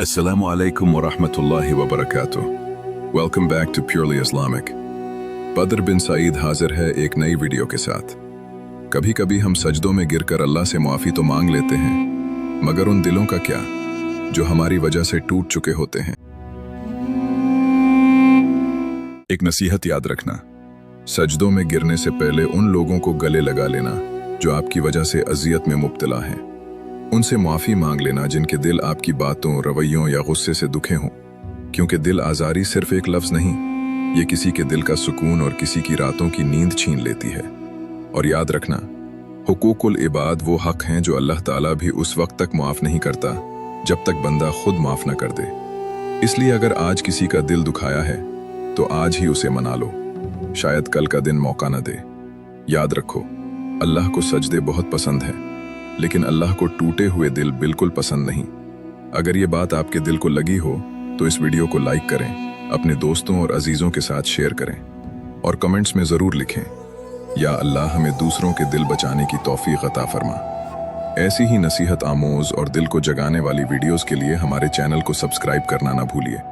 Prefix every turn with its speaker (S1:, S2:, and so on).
S1: Assalamu alaikum wa rahmatullahi wa barakatuh. Welcome back to Purely Islamic. Badr बिन सईद हाजिर है एक नई वीडियो के साथ। कभी कभी हम सजदों में गिरकर अल्लाह से माफ़ी तो मांग लेते हैं, मगर उन दिलों का क्या जो हमारी वजह से टूट चुके होते हैं। एक नसीहत याद रखना, सजदों में गिरने से पहले उन लोगों को गले लगा लेना जो आपकी वजह से अजियत में मुब्तला हैं। उनसे माफ़ी मांग लेना जिनके दिल आपकी बातों, रवैयों या गुस्से से दुखे हों, क्योंकि दिल आज़ारी सिर्फ एक लफ्ज़ नहीं, ये किसी के दिल का सुकून और किसी की रातों की नींद छीन लेती है। और याद रखना, हुकूकुल इबाद वो हक हैं जो अल्लाह ताला भी उस वक्त तक माफ़ नहीं करता जब तक बंदा खुद माफ़ न कर दे। इसलिए अगर आज किसी का दिल दुखाया है तो आज ही उसे मना लो, शायद कल का दिन मौका न दे। याद रखो, अल्लाह को सजदे बहुत पसंद है, लेकिन अल्लाह को टूटे हुए दिल बिल्कुल पसंद नहीं। अगर ये बात आपके दिल को लगी हो तो इस वीडियो को लाइक करें, अपने दोस्तों और अजीज़ों के साथ शेयर करें और कमेंट्स में ज़रूर लिखें, या अल्लाह हमें दूसरों के दिल बचाने की तौफीक अता फरमा। ऐसी ही नसीहत आमोज़ और दिल को जगाने वाली वीडियोज़ के लिए हमारे चैनल को सब्सक्राइब करना ना भूलिए।